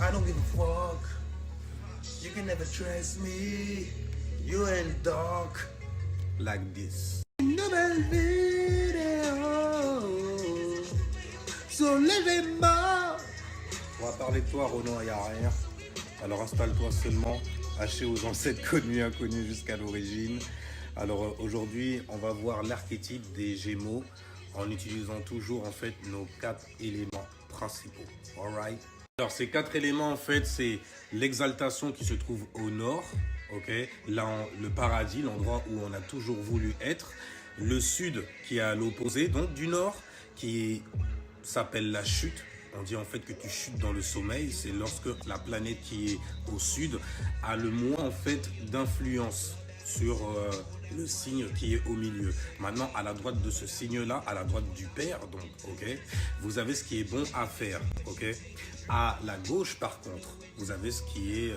I don't give a fuck. You can never trust me. You ain't dark like this. Nouvelle vidéo sur l'événement. On va parler de toi, Renaud, il n'y a rien. Alors installe-toi seulement, haché aux ancêtres connus et inconnus jusqu'à l'origine. Alors aujourd'hui, on va voir l'archétype des Gémeaux en utilisant toujours en fait nos 4 éléments principaux. Alright. Alors ces 4 éléments en fait, c'est l'exaltation qui se trouve au nord, ok, là le paradis, l'endroit où on a toujours voulu être, le sud qui est à l'opposé donc du nord, qui s'appelle la chute. On dit en fait que tu chutes dans le sommeil, c'est lorsque la planète qui est au sud a le moins en fait d'influence sur le signe qui est au milieu. Maintenant, à la droite de ce signe-là, à la droite du père, donc, ok, vous avez ce qui est bon à faire, ok. À la gauche, par contre, vous avez ce qui est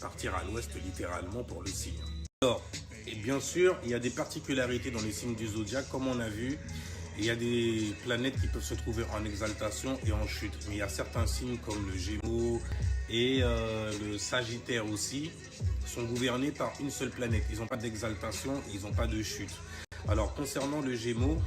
partir à l'ouest littéralement pour le signe. Alors, et bien sûr, il y a des particularités dans les signes du zodiaque, comme on a vu. Il y a des planètes qui peuvent se trouver en exaltation et en chute. Mais il y a certains signes comme le Gémeaux et le Sagittaire aussi sont gouvernés par une seule planète. Ils n'ont pas d'exaltation et ils n'ont pas de chute. Alors concernant le Gémeaux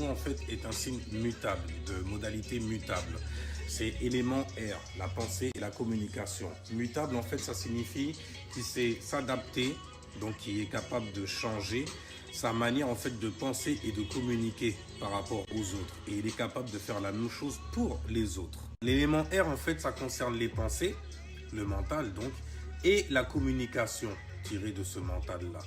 en fait est un signe mutable, de modalité mutable. C'est élément R, la pensée et la communication. Mutable en fait ça signifie qu'il sait s'adapter, donc qui est capable de changer sa manière en fait de penser et de communiquer par rapport aux autres. Et il est capable de faire la même chose pour les autres. L'élément R en fait ça concerne les pensées, le mental donc, et la communication tirée de ce mental-là.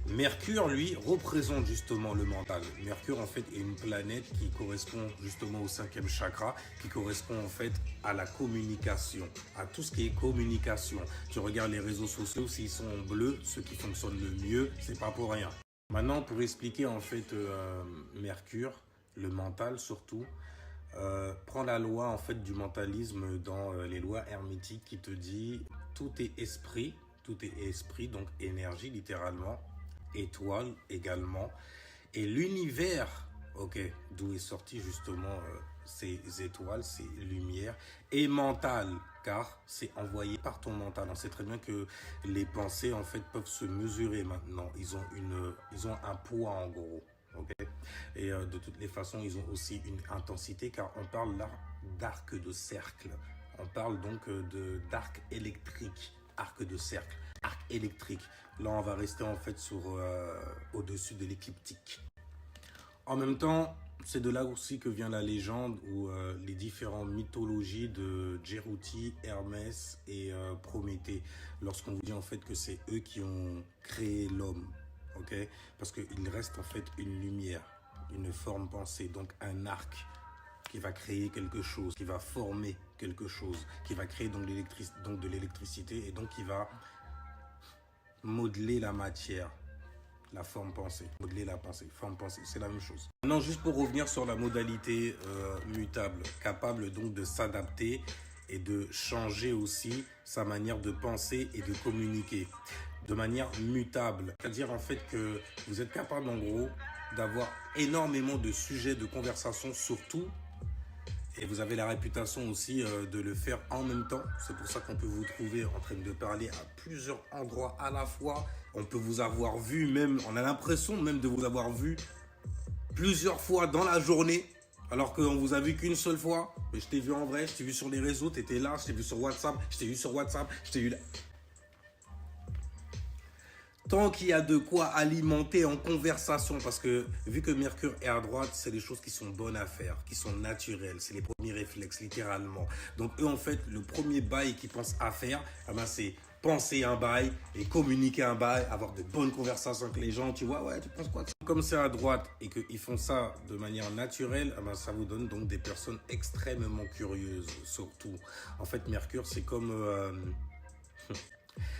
Mercure, lui, représente justement le mental. Mercure, en fait, est une planète qui correspond justement au 5e chakra, qui correspond en fait à la communication, à tout ce qui est communication. Tu regardes les réseaux sociaux, s'ils sont bleus, ceux qui fonctionnent le mieux, c'est pas pour rien. Maintenant, pour expliquer en fait Mercure, le mental surtout, prends la loi en fait du mentalisme dans les lois hermétiques qui te dit tout est esprit, donc énergie littéralement, étoile également, et l'univers, ok, d'où est sorti justement ces étoiles, ces lumières, et mental, car c'est envoyé par ton mental. On sait très bien que les pensées en fait peuvent se mesurer maintenant, ils ont un poids en gros. Okay. Et de toutes les façons, ils ont aussi une intensité car on parle là d'arc de cercle. On parle donc d'arc électrique, arc de cercle, arc électrique. Là, on va rester en fait sur au-dessus de l'écliptique. En même temps, c'est de là aussi que vient la légende ou les différentes mythologies de Djerouti, Hermès et Prométhée. Lorsqu'on vous dit en fait que c'est eux qui ont créé l'homme. Okay, parce qu'il reste en fait une lumière, une forme pensée, donc un arc qui va créer quelque chose, qui va former quelque chose, qui va créer donc de l'électricité et donc qui va modeler la matière, la forme pensée, modeler la pensée, forme pensée, c'est la même chose. Maintenant, juste pour revenir sur la modalité mutable, capable donc de s'adapter et de changer aussi sa manière de penser et de communiquer de manière mutable. C'est-à-dire en fait que vous êtes capable en gros d'avoir énormément de sujets de conversation sur tout et vous avez la réputation aussi de le faire en même temps. C'est pour ça qu'on peut vous trouver en train de parler à plusieurs endroits à la fois. On peut vous avoir vu même, on a l'impression même de vous avoir vu plusieurs fois dans la journée. Alors qu'on vous a vu qu'une seule fois. Mais je t'ai vu en vrai, je t'ai vu sur les réseaux, tu étais là, je t'ai vu sur WhatsApp, je t'ai vu là. Tant qu'il y a de quoi alimenter en conversation, parce que vu que Mercure est à droite, c'est des choses qui sont bonnes à faire, qui sont naturelles, c'est les premiers réflexes, littéralement. Donc eux, en fait, le premier bail qu'ils pensent à faire, c'est penser un bail et communiquer un bail, avoir de bonnes conversations avec les gens, tu vois, ouais, tu penses quoi? Comme c'est à droite et qu'ils font ça de manière naturelle, ça vous donne donc des personnes extrêmement curieuses, surtout. En fait, Mercure, c'est comme...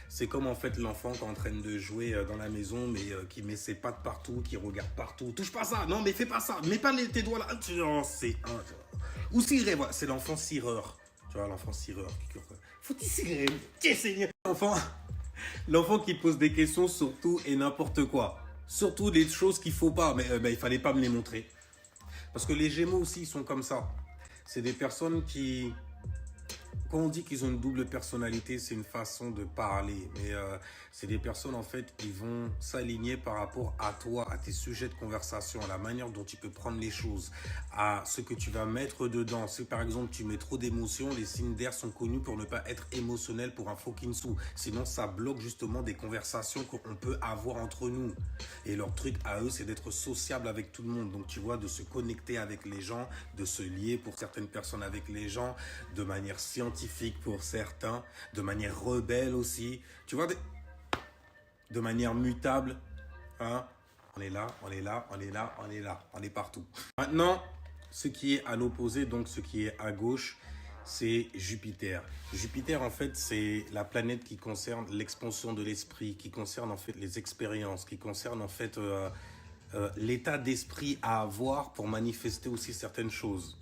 C'est comme en fait l'enfant qui est en train de jouer dans la maison, mais qui met ses pattes partout, qui regarde partout. Touche pas ça, non mais fais pas ça, mets pas tes doigts là. C'est un. Ou cirer, voilà, c'est l'enfant cireur. Tu vois, l'enfant cireur. Faut-il cirer? Tiens, Seigneur. L'enfant qui pose des questions sur tout et n'importe quoi. Surtout des choses qu'il faut pas, mais il fallait pas me les montrer. Parce que les Gémeaux aussi, ils sont comme ça. C'est des personnes qui quand on dit qu'ils ont une double personnalité, c'est une façon de parler. Mais c'est des personnes, en fait, qui vont s'aligner par rapport à toi, à tes sujets de conversation, à la manière dont tu peux prendre les choses, à ce que tu vas mettre dedans. Si, par exemple, tu mets trop d'émotions, les signes d'air sont connus pour ne pas être émotionnels pour un fucking sou. Sinon, ça bloque justement des conversations qu'on peut avoir entre nous. Et leur truc à eux, c'est d'être sociable avec tout le monde. Donc, tu vois, de se connecter avec les gens, de se lier pour certaines personnes avec les gens, de manière scientifique pour certains, de manière rebelle aussi. Tu vois, de manière mutable. Hein? On est là, on est là, on est là, on est là, on est partout. Maintenant, ce qui est à l'opposé, donc ce qui est à gauche, c'est Jupiter. Jupiter, en fait, c'est la planète qui concerne l'expansion de l'esprit, qui concerne en fait les expériences, qui concerne en fait l'état d'esprit à avoir pour manifester aussi certaines choses.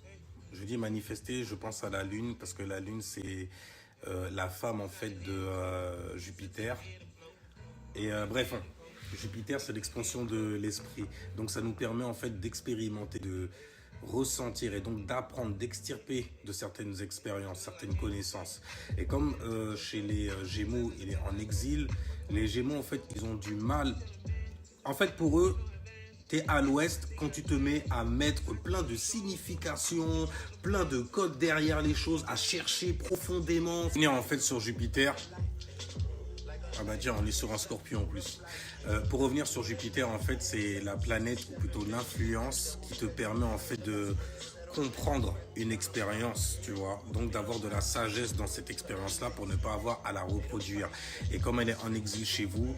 Je dis manifester, je pense à la Lune, parce que la Lune, c'est la femme en fait de Jupiter. Et bref, Jupiter, c'est l'expansion de l'esprit. Donc ça nous permet en fait d'expérimenter, de ressentir et donc d'apprendre, d'extirper de certaines expériences, certaines connaissances. Et comme chez les Gémeaux, il est en exil, les Gémeaux en fait, ils ont du mal. En fait, pour eux, t'es à l'ouest quand tu te mets à mettre plein de significations, plein de codes derrière les choses, à chercher profondément. Venir en fait sur Jupiter. Ah bah tiens, on est sur un scorpion en plus. Pour revenir sur Jupiter, en fait, c'est la planète, ou plutôt l'influence, qui te permet en fait de comprendre une expérience, tu vois. Donc d'avoir de la sagesse dans cette expérience-là pour ne pas avoir à la reproduire. Et comme elle est en exil chez vous,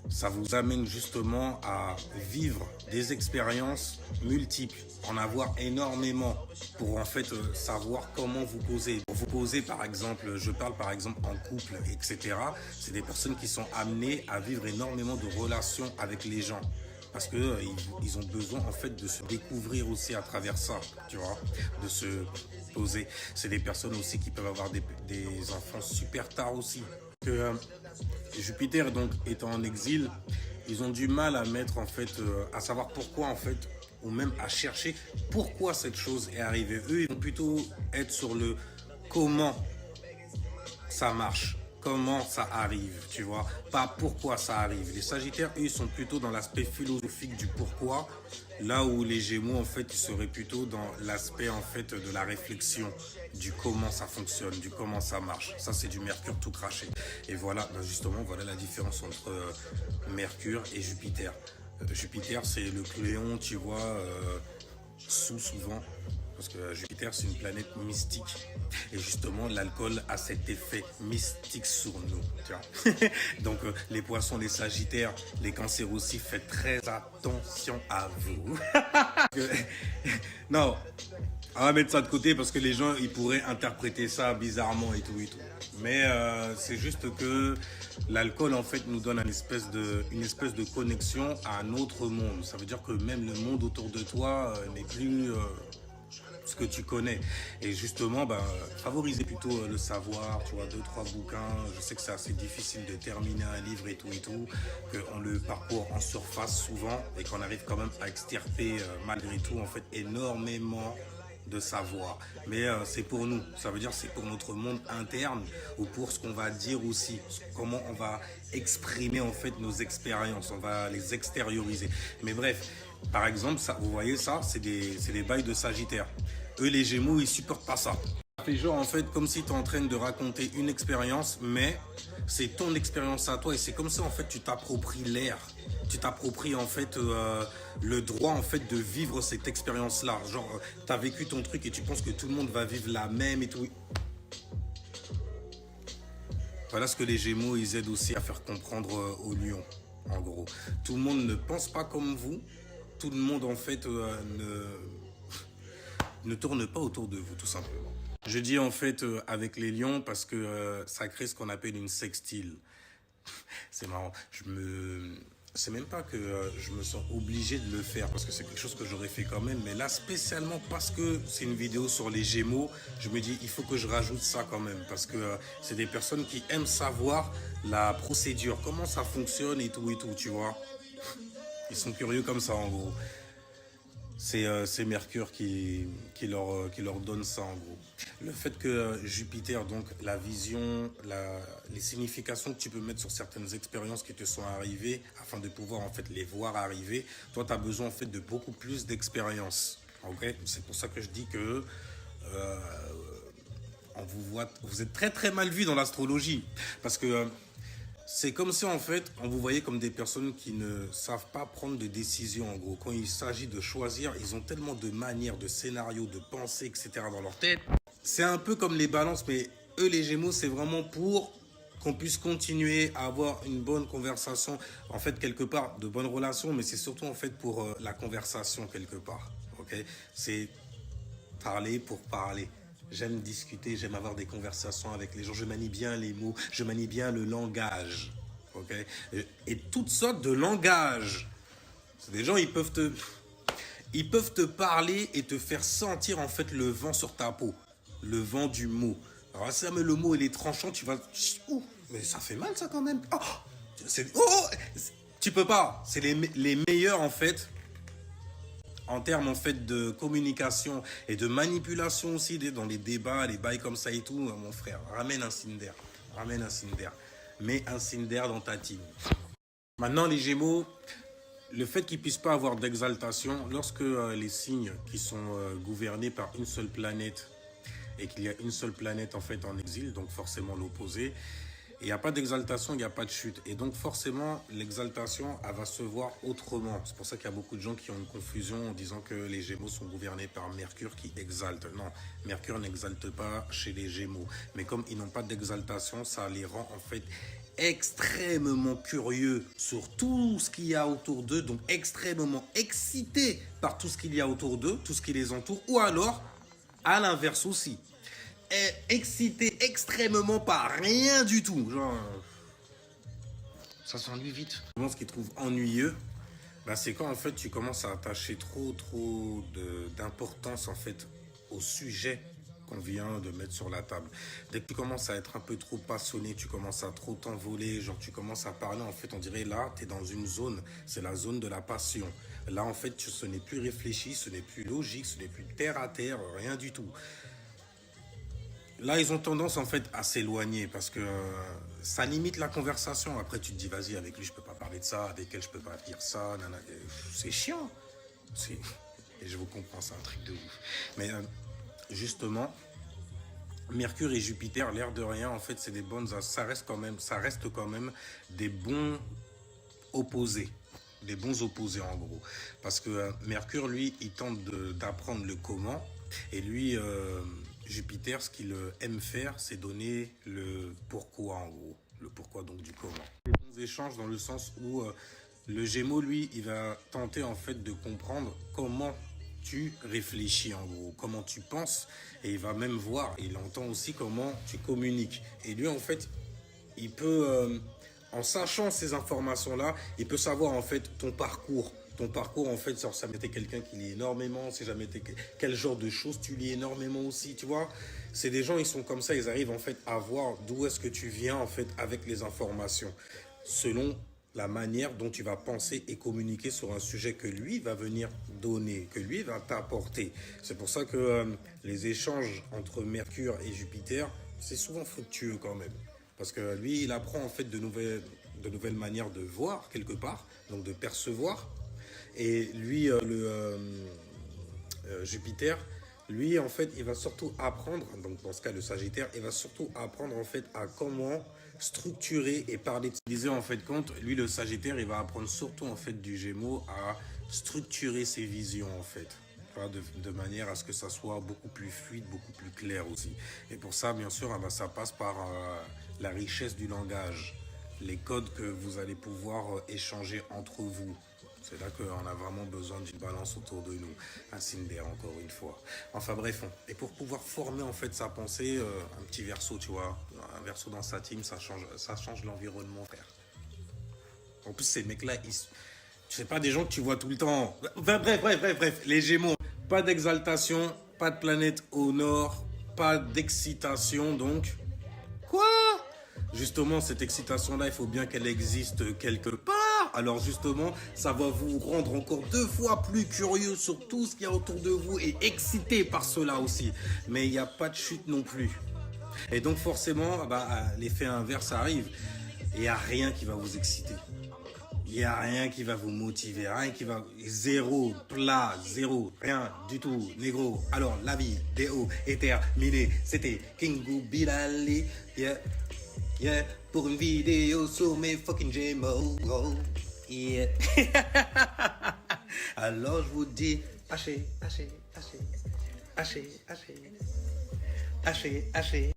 ça vous amène justement à vivre des expériences multiples, en avoir énormément pour en fait savoir comment vous poser. Pour vous poser par exemple, je parle par exemple en couple, etc. C'est des personnes qui sont amenées à vivre énormément de relations avec les gens. Parce que ils ont besoin en fait de se découvrir aussi à travers ça, tu vois, de se poser. C'est des personnes aussi qui peuvent avoir des enfants super tard aussi. Que Jupiter donc étant en exil, ils ont du mal à mettre en fait, à savoir pourquoi en fait, ou même à chercher pourquoi cette chose est arrivée. Eux, ils vont plutôt être sur le comment ça marche. Comment ça arrive, tu vois, pas pourquoi ça arrive. Les Sagittaires, eux, ils sont plutôt dans l'aspect philosophique du pourquoi, là où les Gémeaux, en fait, ils seraient plutôt dans l'aspect, en fait, de la réflexion, du comment ça fonctionne, du comment ça marche. Ça, c'est du Mercure tout craché. Et voilà, ben justement, voilà la différence entre Mercure et Jupiter. Jupiter, c'est le cléon, tu vois, souvent. Parce que Jupiter, c'est une planète mystique. Et justement, l'alcool a cet effet mystique sur nous. Tu vois. Donc, les poissons, les sagittaires, les cancers aussi, faites très attention à vous. Non, on va mettre ça de côté parce que les gens, ils pourraient interpréter ça bizarrement et tout et tout. Mais c'est juste que l'alcool, en fait, nous donne une espèce de connexion à un autre monde. Ça veut dire que même le monde autour de toi n'est plus... ce que tu connais. Et justement, favoriser plutôt le savoir, tu vois, 2-3 bouquins. Je sais que c'est assez difficile de terminer un livre et tout, qu'on le parcourt en surface souvent et qu'on arrive quand même à extirper malgré tout, en fait, énormément de savoir. Mais c'est pour nous, ça veut dire c'est pour notre monde interne ou pour ce qu'on va dire aussi, comment on va exprimer en fait nos expériences, on va les extérioriser. Mais bref, par exemple, ça, vous voyez ça, c'est des bails de Sagittaire. Eux, les Gémeaux, ils supportent pas ça. Ça fait genre en fait comme si tu es en train de raconter une expérience, mais c'est ton expérience à toi et c'est comme ça en fait tu t'appropries l'air. Tu t'appropries en fait le droit en fait de vivre cette expérience-là. Genre, tu as vécu ton truc et tu penses que tout le monde va vivre la même et tout. Voilà ce que les Gémeaux, ils aident aussi à faire comprendre aux Lions, en gros. Tout le monde ne pense pas comme vous. Tout le monde en fait ne tourne pas autour de vous, tout simplement. Je dis en fait avec les lions parce que ça crée ce qu'on appelle une sextile. C'est marrant. C'est même pas que je me sens obligé de le faire parce que c'est quelque chose que j'aurais fait quand même. Mais là, spécialement parce que c'est une vidéo sur les Gémeaux, je me dis il faut que je rajoute ça quand même parce que c'est des personnes qui aiment savoir la procédure, comment ça fonctionne et tout, tu vois. Ils sont curieux comme ça en gros. C'est Mercure qui leur donne ça en gros. Le fait que Jupiter, donc la vision, les significations que tu peux mettre sur certaines expériences qui te sont arrivées, afin de pouvoir en fait les voir arriver, toi tu as besoin en fait de beaucoup plus d'expérience. Ok, c'est pour ça que je dis que on vous voit, vous êtes très très mal vu dans l'astrologie. Parce que c'est comme si en fait on vous voyait comme des personnes qui ne savent pas prendre de décision en gros. Quand il s'agit de choisir, ils ont tellement de manières, de scénarios, de pensées, etc. dans leur tête. C'est un peu comme les balances, mais eux les Gémeaux c'est vraiment pour qu'on puisse continuer à avoir une bonne conversation, en fait quelque part de bonnes relations, mais c'est surtout en fait pour la conversation quelque part. Ok, c'est parler pour parler. J'aime discuter, j'aime avoir des conversations avec les gens. Je manie bien les mots, je manie bien le langage. Ok, et toutes sortes de langages. C'est des gens, ils peuvent te parler et te faire sentir en fait le vent sur ta peau. Le vent du mot. Alors ça, mais le mot il est tranchant, tu vas... Oh, mais ça fait mal ça quand même. Oh, tu peux pas. C'est les meilleurs en fait en termes en fait de communication et de manipulation aussi dans les débats, les bails comme ça et tout, mon frère, ramène un Cinder, mets un Cinder dans ta team. Maintenant les Gémeaux, le fait qu'ils puissent pas avoir d'exaltation, lorsque les signes qui sont gouvernés par une seule planète et qu'il y a une seule planète en fait en exil, donc forcément l'opposé, il n'y a pas d'exaltation, il n'y a pas de chute. Et donc forcément, l'exaltation, elle va se voir autrement. C'est pour ça qu'il y a beaucoup de gens qui ont une confusion en disant que les Gémeaux sont gouvernés par Mercure qui exalte. Non, Mercure n'exalte pas chez les Gémeaux. Mais comme ils n'ont pas d'exaltation, ça les rend en fait extrêmement curieux sur tout ce qu'il y a autour d'eux. Donc extrêmement excités par tout ce qu'il y a autour d'eux, tout ce qui les entoure. Ou alors, à l'inverse aussi. Excité extrêmement par rien du tout. Genre, ça s'ennuie vite. Ce qu'ils trouvent ennuyeux, bah, c'est quand en fait tu commences à attacher trop d'importance en fait au sujet qu'on vient de mettre sur la table. Dès que tu commences à être un peu trop passionné, tu commences à trop t'envoler, genre tu commences à parler, en fait on dirait là, tu es dans une zone, c'est la zone de la passion. Là en fait ce n'est plus réfléchi, ce n'est plus logique, ce n'est plus terre à terre, rien du tout. Là, ils ont tendance en fait à s'éloigner parce que ça limite la conversation. Après, tu te dis, vas-y, avec lui, je peux pas parler de ça, avec elle, je peux pas dire ça. C'est chiant. Et je vous comprends, c'est un truc de ouf. Mais justement, Mercure et Jupiter, l'air de rien, en fait, c'est des bonnes. Ça reste quand même des bons opposés. Des bons opposés en gros. Parce que Mercure, lui, il tente d'apprendre le comment. Et lui, Jupiter, ce qu'il aime faire, c'est donner le pourquoi en gros. Le pourquoi donc du comment. Des bons échanges dans le sens où le Gémeaux, lui, il va tenter en fait de comprendre comment tu réfléchis en gros, comment tu penses. Et il va même voir, il entend aussi comment tu communiques. Et lui, en fait, il peut, en sachant ces informations-là, il peut savoir en fait ton parcours. Ton parcours, en fait, ça jamais été quelqu'un qui lit énormément, si jamais été quel genre de choses tu lis énormément aussi, tu vois. C'est des gens, ils sont comme ça, ils arrivent en fait à voir d'où est-ce que tu viens en fait avec les informations, selon la manière dont tu vas penser et communiquer sur un sujet que lui va venir donner, que lui va t'apporter. C'est pour ça que les échanges entre Mercure et Jupiter, c'est souvent fructueux quand même. Parce que lui, il apprend en fait de nouvelles manières de voir quelque part, donc de percevoir. Et lui, Jupiter, lui, en fait, il va surtout apprendre, donc dans ce cas, le Sagittaire, il va surtout apprendre, en fait, à comment structurer et parler. Disait, en fait, compte, lui, le Sagittaire, il va apprendre surtout, en fait, du Gémeaux à structurer ses visions, en fait. De manière à ce que ça soit beaucoup plus fluide, beaucoup plus clair aussi. Et pour ça, bien sûr, ça passe par la richesse du langage, les codes que vous allez pouvoir échanger entre vous. C'est là qu'on a vraiment besoin d'une balance autour de nous. Un Cinder, encore une fois. Enfin bref, et pour pouvoir former en fait sa pensée, un petit verso, tu vois, un verso dans sa team, ça change l'environnement, frère. En plus, ces mecs-là, c'est pas des gens que tu vois tout le temps. Bref, les Gémeaux. Pas d'exaltation, pas de planète au nord, pas d'excitation, donc... Quoi? Justement, cette excitation-là, il faut bien qu'elle existe quelque part. alors justement, ça va vous rendre encore 2 fois plus curieux sur tout ce qu'il y a autour de vous et excité par cela aussi. Mais il n'y a pas de chute non plus. Et donc forcément, l'effet inverse arrive. Il n'y a rien qui va vous exciter. Il n'y a rien qui va vous motiver, rien qui va... Zéro, plat, zéro, rien du tout, négro. Alors, la vie, déo, est terminée. C'était Kingu Bilali, yeah, yeah, pour une vidéo sur mes fucking Gmail, yeah. Alors, je vous dis, haché, haché, haché, haché, haché, haché, haché.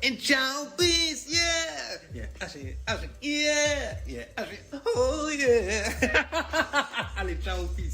And ciao, peace, yeah, yeah, haché, haché, yeah, yeah, haché, oh yeah. Allez, ciao, peace.